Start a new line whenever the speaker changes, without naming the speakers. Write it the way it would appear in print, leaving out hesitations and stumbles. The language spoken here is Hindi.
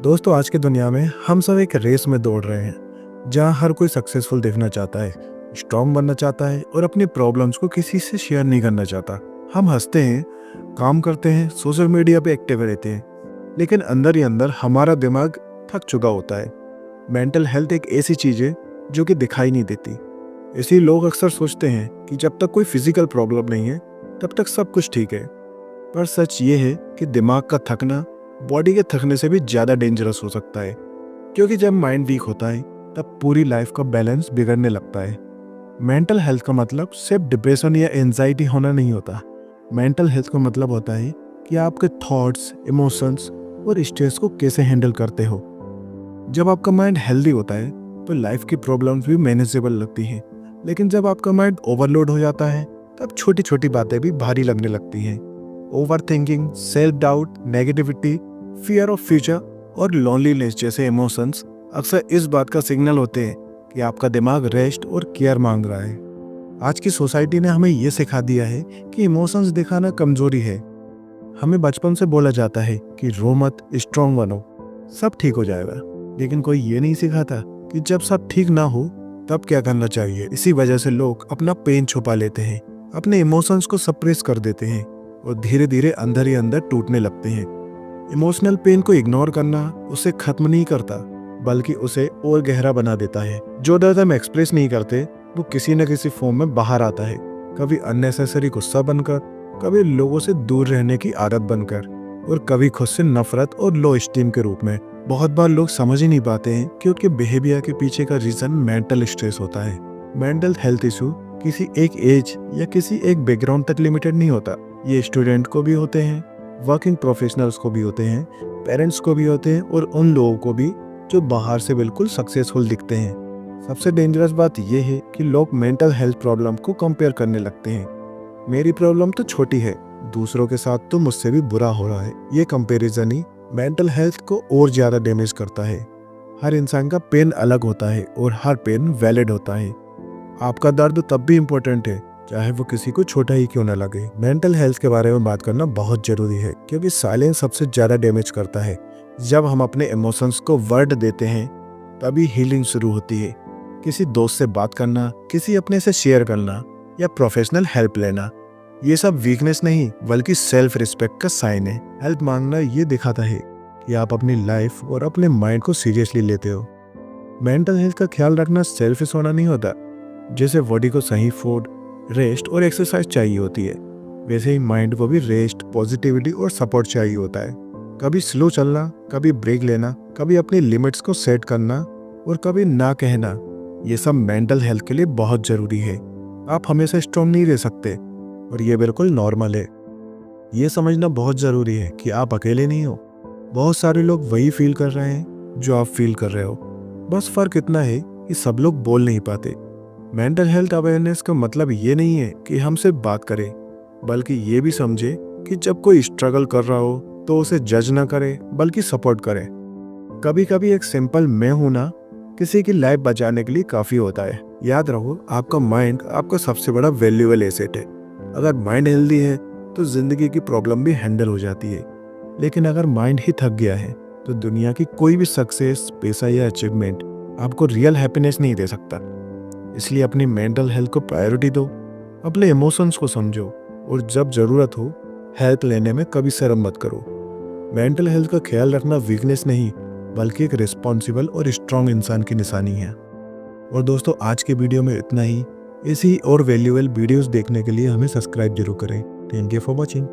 दोस्तों, आज की दुनिया में हम सब एक रेस में दौड़ रहे हैं जहां हर कोई सक्सेसफुल देखना चाहता है, स्ट्रांग बनना चाहता है और अपनी प्रॉब्लम्स को किसी से शेयर नहीं करना चाहता। हम हंसते हैं, काम करते हैं, सोशल मीडिया पे एक्टिव रहते हैं, लेकिन अंदर ही अंदर हमारा दिमाग थक चुका होता है। मेंटल हेल्थ एक ऐसी चीज़ है जो कि दिखाई नहीं देती। इसी लोग अक्सर सोचते हैं कि जब तक कोई फिजिकल प्रॉब्लम नहीं है तब तक सब कुछ ठीक है। पर सच ये है कि दिमाग का थकना बॉडी के थकने से भी ज़्यादा डेंजरस हो सकता है, क्योंकि जब माइंड वीक होता है तब पूरी लाइफ का बैलेंस बिगड़ने लगता है। मेंटल हेल्थ का मतलब सिर्फ डिप्रेशन या एंजाइटी होना नहीं होता। मेंटल हेल्थ का मतलब होता है कि आपके थॉट्स, इमोशंस और स्ट्रेस को कैसे हैंडल करते हो। जब आपका माइंड हेल्दी होता है तो लाइफ की प्रॉब्लम्स भी मैनेजेबल लगती हैं, लेकिन जब आपका माइंड ओवरलोड हो जाता है तब छोटी छोटी बातें भी भारी लगने लगती हैं। Over thinking, self doubt, negativity, fear of future और लोनलीनेस जैसे इमोशंस अक्सर इस बात का सिग्नल होते हैं कि आपका दिमाग रेस्ट और केयर मांग रहा है। आज की सोसाइटी ने हमें ये सिखा दिया है कि इमोशंस दिखाना कमजोरी है। हमें बचपन से बोला जाता है कि रो मत, स्ट्रांग बनो, सब ठीक हो जाएगा। लेकिन कोई ये नहीं सिखाता कि जब सब ठीक ना हो तब क्या करना चाहिए। इसी वजह से लोग अपना पेन छुपा लेते हैं, अपने इमोशंस को सप्रेस कर देते हैं और धीरे धीरे अंदर ही अंदर टूटने लगते हैं। इमोशनल पेन को इग्नोर करना उसे खत्म नहीं करता, बल्कि उसे और गहरा बना देता है। जो दर्द हम एक्सप्रेस नहीं करते वो किसी न किसी फॉर्म में बाहर आता है, कभी अननेसेसरी गुस्सा बनकर, कभी लोगों से दूर रहने की आदत बनकर, और कभी खुद से नफरत और लो स्टीम के रूप में। बहुत बार लोग समझ ही नहीं पाते हैं कि उनके बिहेवियर के पीछे का रीजन मेंटल स्ट्रेस होता है। मेंटल हेल्थ इशू किसी एक एज या किसी एक बैकग्राउंड तक लिमिटेड नहीं होता। ये स्टूडेंट को भी होते हैं, वर्किंग प्रोफेशनल्स को भी होते हैं, पेरेंट्स को भी होते हैं और उन लोगों को भी जो बाहर से बिल्कुल सक्सेसफुल दिखते हैं। सबसे डेंजरस बात यह है कि लोग मेंटल हेल्थ प्रॉब्लम को कंपेयर करने लगते हैं। मेरी प्रॉब्लम तो छोटी है, दूसरों के साथ तो मुझसे भी बुरा हो रहा है। ये कंपैरिजन ही मेंटल हेल्थ को और ज़्यादा डैमेज करता है। हर इंसान का पेन अलग होता है और हर पेन वैलिड होता है। आपका दर्द तब भी इम्पोर्टेंट है चाहे वो किसी को छोटा ही क्यों ना लगे। मेंटल हेल्थ के बारे में बात करना बहुत जरूरी है, क्योंकि साइलेंस सबसे ज़्यादा डैमेज करता है। जब हम अपने इमोशंस को वर्ड देते हैं तभी हीलिंग शुरू होती है। किसी दोस्त से बात करना, किसी अपने से शेयर करना या प्रोफेशनल हेल्प लेना, ये सब वीकनेस नहीं बल्कि सेल्फ रिस्पेक्ट का साइन है। हेल्प मांगना ये दिखाता है कि आप अपनी लाइफ और अपने माइंड को सीरियसली लेते हो। मेंटल हेल्थ का ख्याल रखना सेल्फिश होना नहीं होता। जैसे बॉडी को सही फूड, रेस्ट और एक्सरसाइज चाहिए होती है, वैसे ही माइंड को भी रेस्ट, पॉजिटिविटी और सपोर्ट चाहिए होता है। कभी स्लो चलना, कभी ब्रेक लेना, कभी अपनी लिमिट्स को सेट करना और कभी ना कहना, ये सब मेंटल हेल्थ के लिए बहुत ज़रूरी है। आप हमेशा स्ट्रांग नहीं रह सकते और ये बिल्कुल नॉर्मल है। ये समझना बहुत ज़रूरी है कि आप अकेले नहीं हो। बहुत सारे लोग वही फील कर रहे हैं जो आप फील कर रहे हो। बस फ़र्क इतना है कि सब लोग बोल नहीं पाते। मेंटल हेल्थ अवेयरनेस का मतलब ये नहीं है कि हम सिर्फ बात करें, बल्कि ये भी समझे कि जब कोई स्ट्रगल कर रहा हो तो उसे जज ना करें बल्कि सपोर्ट करें। कभी कभी एक सिंपल मैं हूं ना किसी की लाइफ बचाने के लिए काफ़ी होता है। याद रहो, आपका माइंड आपका सबसे बड़ा वैल्यूएबल एसेट है। अगर माइंड हेल्दी है तो जिंदगी की प्रॉब्लम भी हैंडल हो जाती है, लेकिन अगर माइंड ही थक गया है तो दुनिया की कोई भी सक्सेस, पैसा या अचीवमेंट आपको रियल हैप्पीनेस नहीं दे सकता। इसलिए अपनी मेंटल हेल्थ को प्रायोरिटी दो, अपने इमोशंस को समझो और जब ज़रूरत हो हेल्प लेने में कभी शर्म मत करो। मेंटल हेल्थ का ख्याल रखना वीकनेस नहीं बल्कि एक रिस्पॉन्सिबल और स्ट्रांग इंसान की निशानी है। और दोस्तों, आज के वीडियो में इतना ही। ऐसी और वैल्यूएबल वीडियोस देखने के लिए हमें सब्सक्राइब जरूर करें। Thank you for watching.